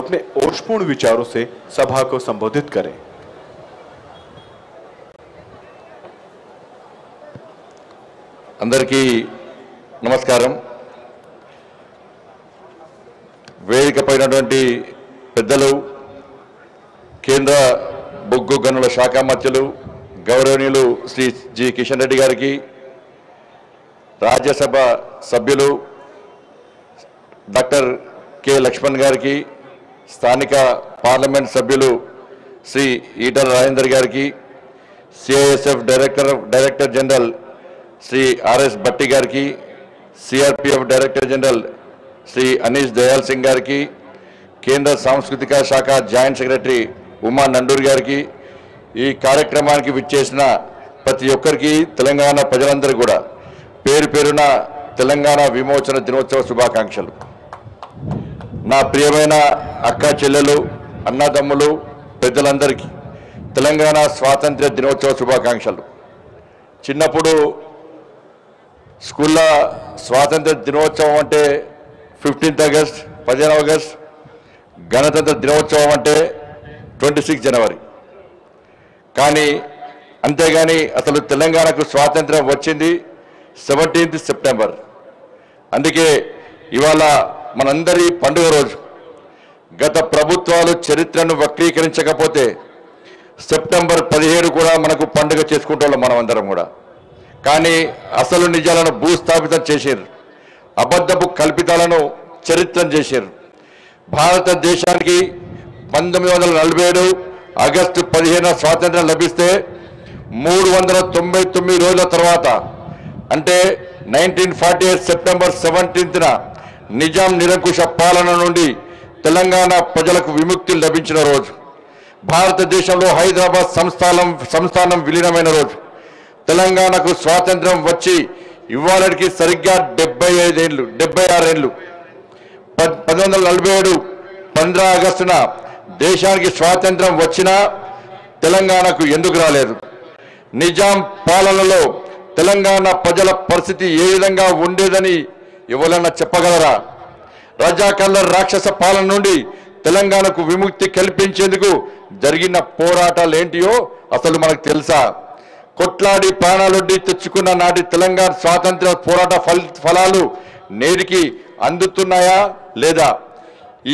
अपने ओजपूर्ण विचारों से सभा को संबोधित करें। अंदरिकी नमस्कारम। వేదికపైనటువంటి పెద్దలు, కేంద్ర బొగ్గు గనుల శాఖ మంత్రులు గౌరవనీయులు శ్రీ జి కిషన్ రెడ్డి గారికి, రాజ్యసభ సభ్యులు డాక్టర్ కె లక్ష్మణ్ గారికి, స్థానిక పార్లమెంట్ సభ్యులు శ్రీ ఈటల రాజేందర్ గారికి, CISF director general Shri R S గారికి, CRPF director general Shri Aneesh Dayal Singh గారికి, కేంద్ర సాంస్కృతిక శాఖ జాయింట్ సెక్రటరీ ఉమా నండూర్ గారికి, ఈ కార్యక్రమానికి విచ్చేసిన ప్రతి ఒక్కరికి తెలంగాణ ప్రజలందరూ కూడా పేరు పేరున తెలంగాణ విమోచన దినోత్సవ శుభాకాంక్షలు. నా ప్రియమైన అక్క చెల్లెలు, అన్నదమ్ములు, పెద్దలందరికీ తెలంగాణ స్వాతంత్ర్య దినోత్సవ శుభాకాంక్షలు. చిన్నప్పుడు స్కూల్లో స్వాతంత్ర దినోత్సవం అంటే 15th ఆగస్ట్, 15 ఆగస్ట్, గణతంత్ర దినోత్సవం అంటే 26 జనవరి. కానీ అంతేగాని అసలు తెలంగాణకు స్వాతంత్రం వచ్చింది 17th సెప్టెంబర్. అందుకే ఇవాళ మనందరి పండుగ రోజు. గత ప్రభుత్వాలు చరిత్రను వక్రీకరించకపోతే సెప్టెంబర్ 17 కూడా మనకు పండుగ చేసుకుంటాం మనమందరం కూడా. కానీ అసలు నిజాలను భూస్థాపితం చేశారు, అబద్ధపు కల్పితాలను చరిత్రం చేశారు. భారతదేశానికి 1947 ఆగస్టు 15 స్వాతంత్రం లభిస్తే 399 రోజుల తర్వాత అంటే 1948 సెప్టెంబర్ 17న నిజాం నిరంకుశ పాలన నుండి తెలంగాణ ప్రజలకు విముక్తి లభించిన రోజు. భారతదేశంలో హైదరాబాద్ సంస్థానం విలీనమైన రోజు. తెలంగాణకు స్వాతంత్రం వచ్చి ఇవాళకి సరిగ్గా 76 ఏళ్ళు. 1947 15 ఆగస్టున దేశానికి స్వాతంత్రం వచ్చినా తెలంగాణకు ఎందుకు రాలేదు? నిజాం పాలనలో తెలంగాణ ప్రజల పరిస్థితి ఏ విధంగా ఉండేదని ఎవరన్నా చెప్పగలరా? రజాకర్ల రాక్షస పాలన నుండి తెలంగాణకు విముక్తి కల్పించేందుకు జరిగిన పోరాటాలు ఏంటియో అసలు మనకు తెలుసా? కొట్లాడి ప్రాణాలొడ్డి తెచ్చుకున్న నాటి తెలంగాణ స్వాతంత్ర పోరాట ఫలాలు నేటికి అందుతున్నాయా లేదా?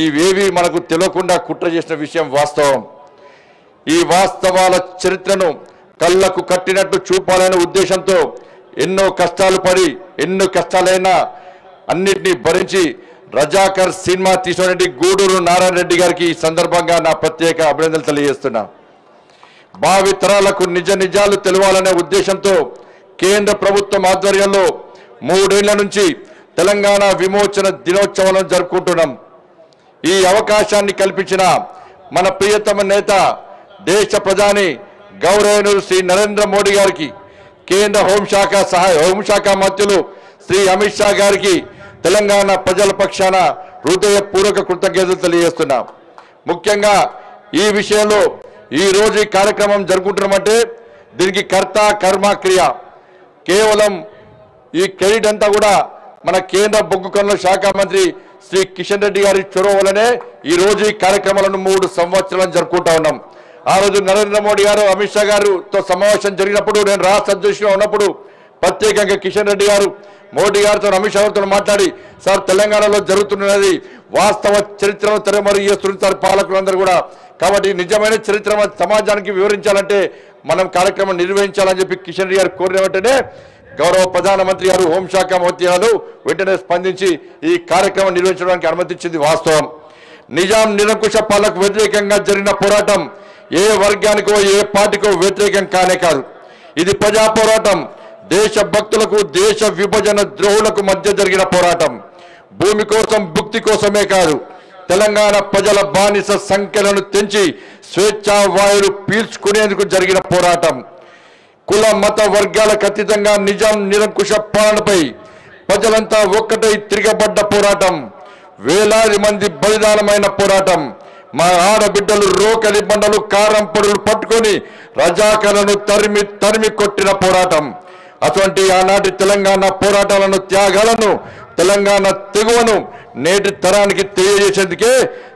ఇవేవి మనకు తెలియకుండా కుట్ర చేసిన విషయం వాస్తవం. ఈ వాస్తవాల చరిత్రను కళ్ళకు కట్టినట్టు చూపాలనే ఉద్దేశంతో ఎన్నో కష్టాలు పడి ఎన్నో కష్టాలైనా అన్నిటినీ భరించి రజాకర్ సినిమా తీసినటువంటి గూడూరు నారాయణ రెడ్డి గారికి ఈ సందర్భంగా నా ప్రత్యేక అభినందనలు తెలియజేస్తున్నా. భావి తరాలకు నిజాలు తెలవాలనే ఉద్దేశంతో కేంద్ర ప్రభుత్వం ఆధ్వర్యంలో 3 ఏళ్ల నుంచి తెలంగాణ విమోచన దినోత్సవాలను జరుపుకుంటున్నాం. ఈ అవకాశాన్ని కల్పించిన మన ప్రియతమ నేత దేశ ప్రధాని గౌరవనీయులు శ్రీ నరేంద్ర మోడీ గారికి, కేంద్ర హోంశాఖ మంత్రులు శ్రీ అమిత్ షా గారికి తెలంగాణ ప్రజల పక్షాన హృదయపూర్వక కృతజ్ఞతలు తెలియజేస్తున్నా. ముఖ్యంగా ఈ విషయంలో ఈ రోజు ఈ కార్యక్రమం జరుపుకుంటున్నామంటే దీనికి కర్త కర్మ క్రియ కేవలం ఈ క్రెడిట్ అంతా కూడా మన కేంద్ర బొగ్గు గనుల శాఖ మంత్రి శ్రీ కిషన్ రెడ్డి గారి చొరవ వల్లనే ఈ రోజు ఈ కార్యక్రమాలను 3 సంవత్సరాలు జరుపుకుంటా ఉన్నాం. ఆ రోజు నరేంద్ర మోడీ గారు అమిత్ షా గారితో సమావేశం జరిగినప్పుడు నేను రాష్ట్ర అధ్యక్షుడిగా ఉన్నప్పుడు ప్రత్యేకంగా కిషన్ రెడ్డి గారు మోడీ గారితో అమిత్ షా గారితో మాట్లాడి, సార్ తెలంగాణలో జరుగుతున్నది వాస్తవ చరిత్రను తెరమరు చేస్తున్నారు పాలకులందరూ కూడా. కాబట్టి నిజమైన చరిత్ర సమాజానికి వివరించాలంటే మనం కార్యక్రమం నిర్వహించాలని చెప్పి కిషన్ రెడ్డి గారు కోరిన వెంటనే గౌరవ ప్రధానమంత్రి గారు హోంశాఖ మంత్రి గారు వెంటనే స్పందించి ఈ కార్యక్రమం నిర్వహించడానికి అనుమతించింది వాస్తవం. నిజాం నిరంకుశ పాలనకు వ్యతిరేకంగా జరిగిన పోరాటం ఏ వర్గానికో ఏ పార్టీకో వ్యతిరేకం కానే కాదు. ఇది ప్రజా పోరాటం. దేశభక్తులకు దేశ విభజన ద్రోహులకు మధ్య జరిగిన పోరాటం. భూమి కోసం భుక్తి కోసమే కాదు, తెలంగాణ ప్రజల బానిస సంఖ్యలను తెంచి స్వేచ్ఛా వాయులు పీల్చుకునేందుకు జరిగిన పోరాటం. కుల మత వర్గాలకు అతీతంగా నిజాం నిరంకుశ పాలనపై ప్రజలంతా ఒక్కటై తిరగబడ్డ పోరాటం. వేలాది మంది బలిదానమైన పోరాటం. మా ఆడబిడ్డలు రోకలి బండలు కారం పొడులు పట్టుకొని రజాకర్లను తరిమి కొట్టిన పోరాటం. అటువంటి ఆనాటి తెలంగాణ పోరాటాలను త్యాగాలను తెలంగాణ తెగువను నేటి తరానికి తెలియజేసేందుకే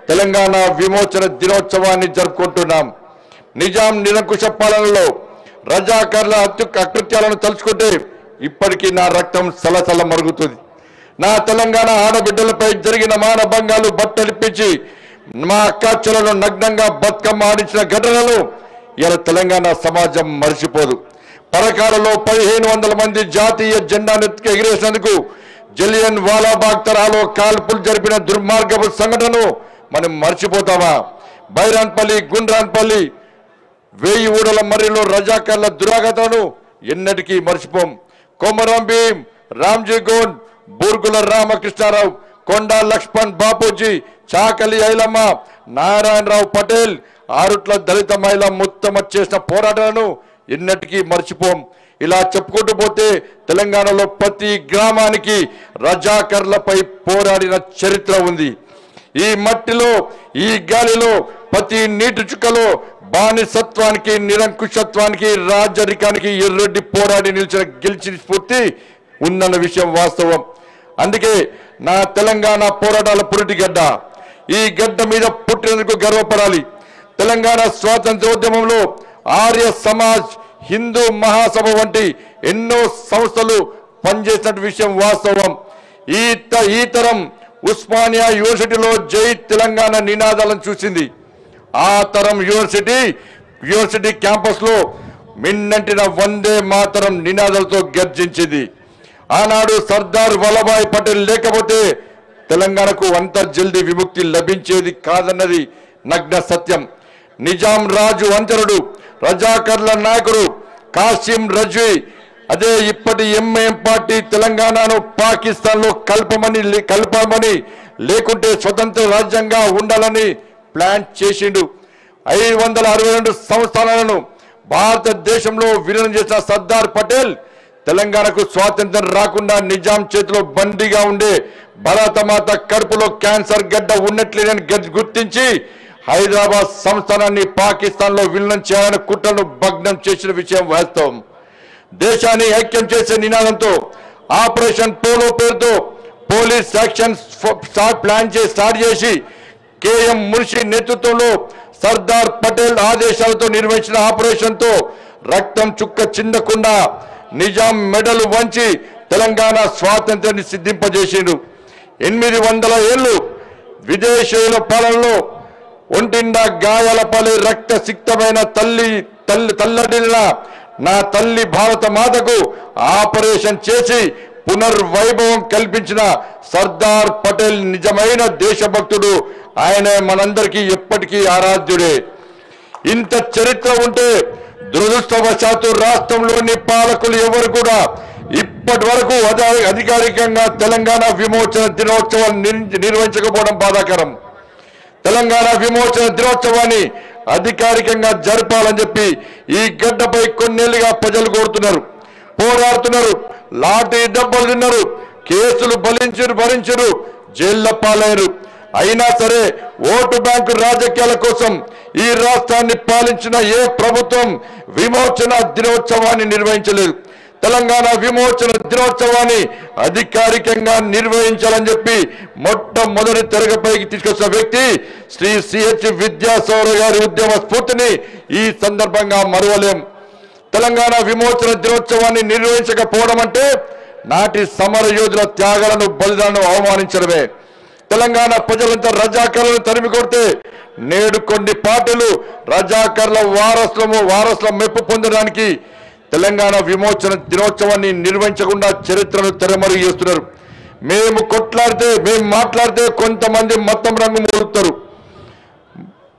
తెలంగాణ విమోచన దినోత్సవాన్ని జరుపుకుంటున్నాం. నిజాం నిరంకుశ పాలనలో రజాకర్ల అకృత్యాలను తలుచుకుంటే ఇప్పటికీ నా రక్తం సలసల మరుగుతుంది. నా తెలంగాణ ఆడబిడ్డలపై జరిగిన మానభంగాలు బట్టలిప్పించి మా అక్కాచెలను నగ్నంగా బతుకమ్మ ఆడించిన ఘటనలు ఇలా తెలంగాణ సమాజం మర్చిపోదు. పరకాలలో 1500 మంది జాతీయ జెండానెత్తికి ఎగిరేసినందుకు జలియన్ వాలాబాగ్ తరహాలో కాల్పులు జరిపిన దుర్మార్గపు సంఘటనను మనం మర్చిపోతామా? బైరాన్పల్లి, గుండ్రాన్పల్లి, 1000 ఊడల మర్రిలో రజాకర్ల దురాగతను ఎన్నటికీ మర్చిపోం. కొమరం భీం, రామ్జీ గోండ్, బూర్గుల రామకృష్ణారావు, కొండా లక్ష్మణ్ బాపూజీ, చాకలి ఐలమ్మ, నారాయణరావు పటేల్, ఆరుట్ల దళిత మహిళ ముత్తమ చేసిన పోరాటాలను ఎన్నటికీ మర్చిపోం. ఇలా చెప్పుకుంటూ పోతే తెలంగాణలో ప్రతి గ్రామానికి రజాకర్లపై పోరాడిన చరిత్ర ఉంది. ఈ మట్టిలో, ఈ గాలిలో, ప్రతి నీటి చుక్కలో బానిసత్వానికి, నిరంకుశత్వానికి, రాజరికానికి ఎర్రెడ్డి పోరాడి గెలిచిన స్ఫూర్తి ఉందన్న విషయం వాస్తవం. అందుకే నా తెలంగాణ పోరాటాల పురిటిగడ్డ. ఈ గడ్డ మీద పుట్టినందుకు గర్వపడాలి. తెలంగాణ స్వాతంత్రోద్యమంలో ఆర్య సమాజ్, హిందూ మహాసభ వంటి ఎన్నో సంస్థలు పనిచేసిన విషయం వాస్తవం. ఈ తరం ఉస్మానియా యూనివర్సిటీలో జై తెలంగాణ నినాదాలను చూసింది. ఆ తరం యూనివర్సిటీ క్యాంపస్ లో మిన్నంటిన వందే మాతరం నినాదాలతో గర్జించింది. ఆనాడు సర్దార్ వల్లభాయ్ పటేల్ లేకపోతే తెలంగాణకు అంతర్జల్దీ విముక్తి లభించేది కాదన్నది నగ్న సత్యం. నిజాం రాజు అంతరుడు, రజాకర్ల నాయకుడు కాసిం రజ్వీ, అదే ఇప్పటి ఎంఐఎం పార్టీ తెలంగాణను పాకిస్తాన్ లో కలపమని లేకుంటే స్వతంత్ర రాజ్యంగా ఉండాలని ప్లాన్ చేసిండు. 562 సంస్థానాలను భారతదేశంలో విలీనం చేసిన సర్దార్ పటేల్ తెలంగాణకు స్వాతంత్రం రాకుండా నిజాం చేతిలో బందీగా ఉండే భారతమాత కడుపులో క్యాన్సర్ గడ్డ ఉన్నట్లేదని గుర్తించి హైదరాబాద్ సంస్థానాన్ని పాకిస్తాన్ లో విలీనం చేయాలని కుట్రను భగ్నం చేసిన విషయం వాస్తవం. దేశాన్ని ఐక్యం చేసే నినాదంతో ఆపరేషన్ పోలో పేరుతో పోలీస్ యాక్షన్ స్టార్ట్ చేసి కేఎం మున్షి నేతృత్వంలో సర్దార్ పటేల్ ఆదేశాలతో నిర్వహించిన ఆపరేషన్ తో రక్తం చుక్క చిందకుండా నిజాం మెడలు వంచి తెలంగాణ స్వాతంత్రాన్ని సిద్ధింపజేసిండు. 800 ఏళ్లు విదేశీయుల పాలనలో ఒంటిండా గాయాల పాలై రక్త సిక్తమైన తల్లడిల్లిన నా తల్లి భారత మాతకు ఆపరేషన్ చేసి పునర్వైభవం కల్పించిన సర్దార్ పటేల్ నిజమైన దేశభక్తుడు. ఆయన మనందరికీ ఎప్పటికీ ఆరాధ్యుడే. ఇంత చరిత్ర ఉంటే దురదృష్టవశాత్తు రాష్ట్రంలోని పాలకులు ఎవరు కూడా ఇప్పటి వరకు అధికారికంగా తెలంగాణ విమోచన దినోత్సవాన్ని నిర్వహించకపోవడం బాధాకరం. తెలంగాణ విమోచన దినోత్సవాన్ని అధికారికంగా జరపాలని చెప్పి ఈ గడ్డపై కొన్నేళ్లుగా ప్రజలు కోరుతున్నారు, పోరాడుతున్నారు, లాఠీ దెబ్బలు తిన్నారు, కేసులు భరించరు, జైళ్ల పాలయ్యారు. అయినా సరే ఓటు బ్యాంకు రాజకీయాల కోసం ఈ రాష్ట్రాన్ని పాలించిన ఏ ప్రభుత్వం విమోచన దినోత్సవాన్ని నిర్వహించలేదు. తెలంగాణ విమోచన దినోత్సవాన్ని అధికారికంగా నిర్వహించాలని చెప్పి మొట్టమొదటి తెరపైకి తీసుకొచ్చిన వ్యక్తి శ్రీ సిహెచ్ విద్యాసాగర్ గారి ఉద్యమ స్ఫూర్తిని ఈ సందర్భంగా మరువలేం. తెలంగాణ విమోచన దినోత్సవాన్ని నిర్వహించకపోవడం అంటే నాటి సమర యోధుల త్యాగాలను, బలిదానం అవమానించడమే. తెలంగాణ ప్రజలంతా రజాకర్లను తరిమి కొడితే నేడు కొన్ని పార్టీలు రజాకర్ల వారసుల మెప్పు పొందడానికి తెలంగాణ విమోచన దినోత్సవాన్ని నిర్వహించకుండా చరిత్రను తెరమరుగు చేస్తున్నారు. మేము మాట్లాడితే కొంతమంది మతం రంగు మూడుతారు,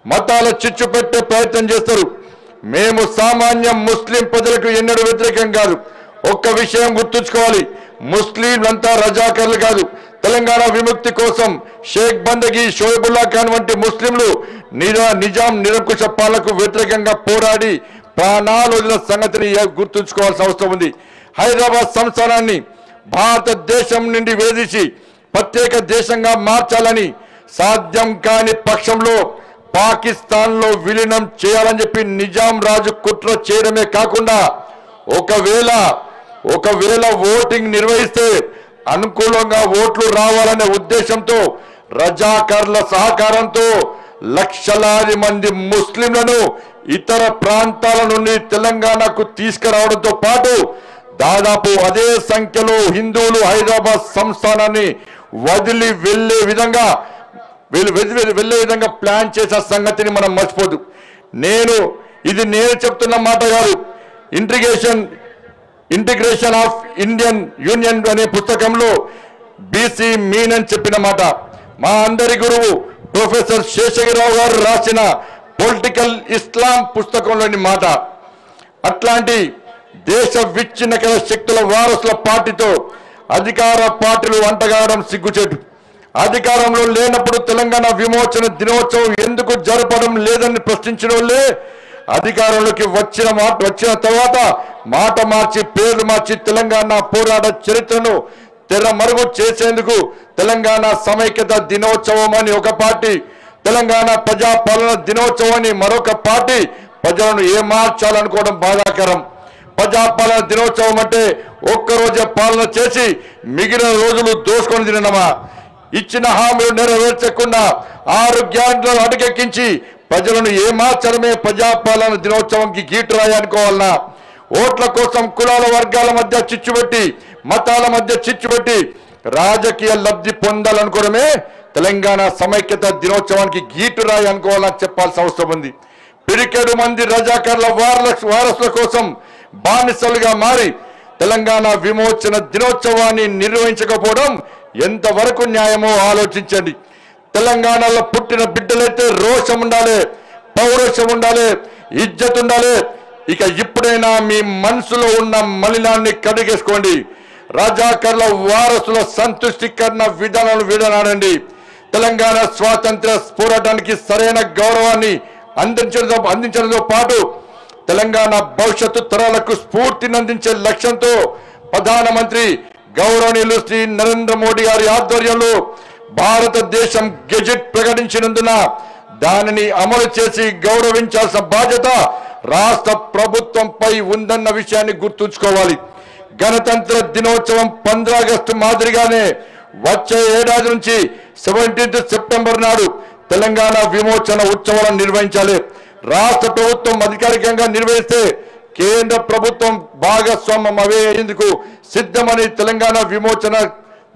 మతాల చిచ్చు పెట్టే ప్రయత్నం చేస్తారు. మేము సామాన్య ముస్లిం ప్రజలకు ఎన్నడూ వ్యతిరేకం కాదు. ఒక్క విషయం గుర్తుంచుకోవాలి, ముస్లింలంతా రజాకర్లు కాదు. తెలంగాణ విముక్తి కోసం షేక్ బందగి, షోయబుల్లా ఖాన్ వంటి ముస్లింలు నిజాం నిరంకుశ పాలనకు వ్యతిరేకంగా పోరాడి ప్రాణాలు వదిలిన సంగతిని గుర్తుంచుకోవాల్సిన అవసరం ఉంది. హైదరాబాద్ సంస్థానాన్ని భారతదేశం నుండి వేధించి ప్రత్యేక దేశంగా మార్చాలని సాధ్యం కాని పక్షంలో పాకిస్తాన్ లో విలీనం చేయాలని చెప్పి నిజాం రాజు కుట్ర చేయడమే కాకుండా ఒకవేళ ఓటింగ్ నిర్వహిస్తే అనుకూలంగా ఓట్లు రావాలనే ఉద్దేశంతో రజాకర్ల సహకారంతో లక్షలాది మంది ముస్లింలను ఇతర ప్రాంతాల నుండి తెలంగాణకు తీసుకురావడంతో పాటు దాదాపు అదే సంఖ్యలో హిందువులు హైదరాబాద్ సంస్థానాన్ని వదిలి వెళ్లే విధంగా ప్లాన్ చేసిన సంగతిని మనం మర్చిపోదు. ఇది నేను చెప్తున్న మాట కాదు. ఇంటిగ్రేషన్ ఆఫ్ ఇండియన్ యూనియన్ అనే పుస్తకంలో బీసీ మీనన్ చెప్పిన మాట, మా అందరి గురువు ప్రొఫెసర్ శేషగిరిరావు గారు రాసిన పొలిటికల్ ఇస్లాం పుస్తకంలోని మాట. అట్లాంటి దేశ విచ్ఛిన్నకర శక్తుల వారసుల పార్టీతో అధికార పార్టీలు అంటగాడడం సిగ్గుచేటు. అధికారంలో లేనప్పుడు తెలంగాణ విమోచన దినోత్సవం ఎందుకు జరపడం లేదని ప్రశ్నించిన వాళ్ళే అధికారంలోకి వచ్చిన తర్వాత మాట మార్చి పేర్లు మార్చి తెలంగాణ పోరాట చరిత్రను తెరమరుగు చేసేందుకు తెలంగాణ సమైక్యత దినోత్సవం అని ఒక పార్టీ, తెలంగాణ ప్రజాపాలన దినోత్సవం అని మరొక పార్టీ ప్రజలను ఏమార్చాలనుకోవడం బాధాకరం. ప్రజాపాలన దినోత్సవం అంటే ఒక్కరోజే పాలన చేసి మిగిలిన రోజులు దోసుకొని తినడమా? ఇచ్చిన హామీలు నెరవేర్చకుండా 6 గ్యారెంటీలను అటకెక్కించి ప్రజలను ఏమార్చడమే ప్రజాపాలన దినోత్సవంకి గీటురాయి అనుకోవాలన్నా? ఓట్ల కోసం కులాల వర్గాల మధ్య చిచ్చుపెట్టి, మతాల మధ్య చిచ్చుపెట్టి రాజకీయ లబ్ధి పొందాలనుకోవడమే తెలంగాణ సమైక్యత దినోత్సవానికి గీటురాయి అనుకోవాలని చెప్పాల్సిన అవసరం ఉంది. పిరికెడు మంది రజాకర్ల వారసుల కోసం బానిసలుగా మారి తెలంగాణ విమోచన దినోత్సవాన్ని నిర్వహించకపోవడం ఎంతవరకు న్యాయమో ఆలోచించండి. తెలంగాణలో పుట్టిన బిడ్డలైతే రోషం ఉండాలి, పౌరుషం ఉండాలి, ఇజ్జత్ ఉండాలి. ఇక ఇప్పుడైనా మీ మనసులో ఉన్న మలినాన్ని కడిగేసుకోండి. రజాకర్ల వారసుల సంతుష్టికరణ విధానాలు విడనాడండి. తెలంగాణ స్వాతంత్ర పోరాటానికి సరైన గౌరవాన్ని అందించడంతో పాటు తెలంగాణ భవిష్యత్తు తరాలకు స్ఫూర్తిని అందించే లక్ష్యంతో ప్రధానమంత్రి గౌరవనీయులు శ్రీ నరేంద్ర మోడీ గారి ఆధ్వర్యంలో భారతదేశం గెజెట్ ప్రకటించినందున దానిని అమలు చేసి గౌరవించాల్సిన బాధ్యత రాష్ట్ర ప్రభుత్వంపై ఉందన్న విషయాన్ని గుర్తుంచుకోవాలి. గణతంత్ర దినోత్సవం 15 ఆగస్టు మాదిరిగానే వచ్చే ఏడాది నుంచి 17 సెప్టెంబర్ నాడు తెలంగాణ విమోచన ఉత్సవాలను నిర్వహించాలి. రాష్ట్ర ప్రభుత్వం అధికారికంగా నిర్వహిస్తే కేంద్ర ప్రభుత్వం భాగస్వామ్యం అయ్యేందుకు సిద్ధమని తెలంగాణ విమోచన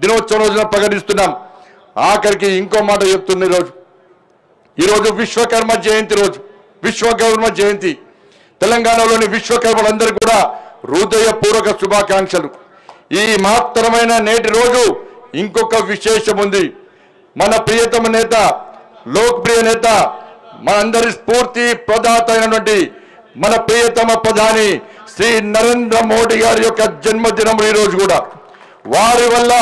దినోత్సవం రోజున ప్రకటిస్తున్నాం. ఆఖరికి ఇంకో మాట చెప్తున్న ఈరోజు విశ్వకర్మ జయంతి రోజు. విశ్వకర్మ జయంతి తెలంగాణలోని విశ్వకర్మలందరూ కూడా హృదయపూర్వక శుభాకాంక్షలు. ఈ మహత్తరమైన నేటి రోజు ఇంకొక విశేషం ఉంది. మన ప్రియతమ నేత, లోక్ప్రియ నేత, మనందరి స్ఫూర్తి ప్రదాత అయినటువంటి మన ప్రియతమ ప్రధాని శ్రీ నరేంద్ర మోడీ గారి యొక్క జన్మదినం ఈ రోజు కూడా. వారి వల్ల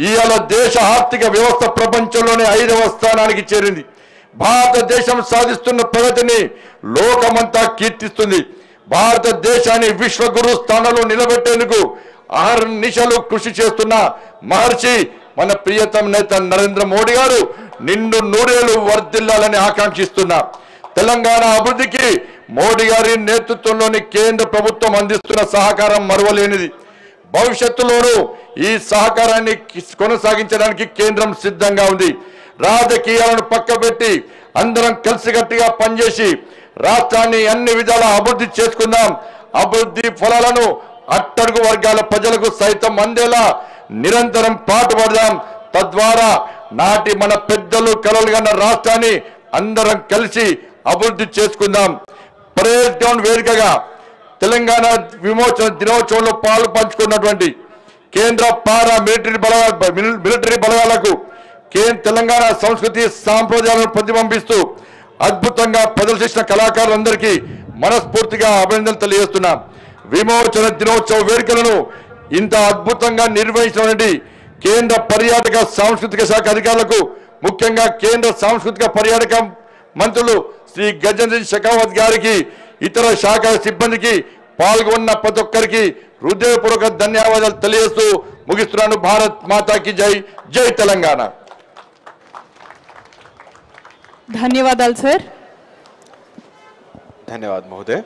ఇవాళ దేశ ఆర్థిక వ్యవస్థ ప్రపంచంలోనే 5వ స్థానానికి చేరింది. భారతదేశం సాధిస్తున్న ప్రగతిని లోకమంతా కీర్తిస్తుంది. భారతదేశాన్ని విశ్వగురు స్థానంలో నిలబెట్టేందుకు అహర్నిశలు కృషి చేస్తున్న మహర్షి మన ప్రియతమ నేత నరేంద్ర మోడీ గారు నిండు నూరేళ్లు వర్ధిల్లాలని ఆకాంక్షిస్తున్నా. తెలంగాణ అభివృద్ధికి మోడీ గారి నేతృత్వంలోని కేంద్ర ప్రభుత్వం అందిస్తున్న సహకారం మరువలేనిది. భవిష్యత్తులోనూ ఈ సహకారాన్ని కొనసాగించడానికి కేంద్రం సిద్ధంగా ఉంది. రాజకీయాలను పక్కబెట్టి అందరం కలిసికట్టుగా పనిచేసి రాష్ట్రాన్ని అన్ని విధాలా అభివృద్ధి చేసుకుందాం. అభివృద్ధి ఫలాలను అట్టడుగు వర్గాల ప్రజలకు సైతం అందేలా నిరంతరం పాటుపడదాం. తద్వారా నాటి మన పెద్దలు కలలుగన్న రాష్ట్రాన్ని అందరం కలిసి అభివృద్ధి చేసుకుందాం. పరేడ్ గ్రౌండ్ వేదికగా తెలంగాణ విమోచన దినోత్సవంలో పాలు పంచుకున్నటువంటి కేంద్ర పారా మిలిటరీ బలగాలకు తెలంగాణ సంస్కృతి సాంప్రదాయాలను ప్రతిబింబిస్తూ అద్భుతంగా ప్రదర్శించిన కళాకారులందరికీ మనస్ఫూర్తిగా అభినందనలు తెలియజేస్తున్నాం. విమోచన దినోత్సవ వేడుకలను ఇంత అద్భుతంగా నిర్వహించినటువంటి కేంద్ర పర్యాటక సాంస్కృతిక శాఖ అధికారులకు, ముఖ్యంగా కేంద్ర సాంస్కృతిక పర్యాటక మంత్రులు శ్రీ గజేంద్ర షెకావత్ గారికి, ఇతర శాఖ సిబ్బందికి, పాల్గొన్న ప్రతి ఒక్కరికి హృదయపూర్వక ధన్యవాదాలు తెలియజేస్తూ ముగిస్తున్నాను. భారత్ మాతాకి జై. జై తెలంగాణ. धन्यवाद सर. धन्यवाद महोदय.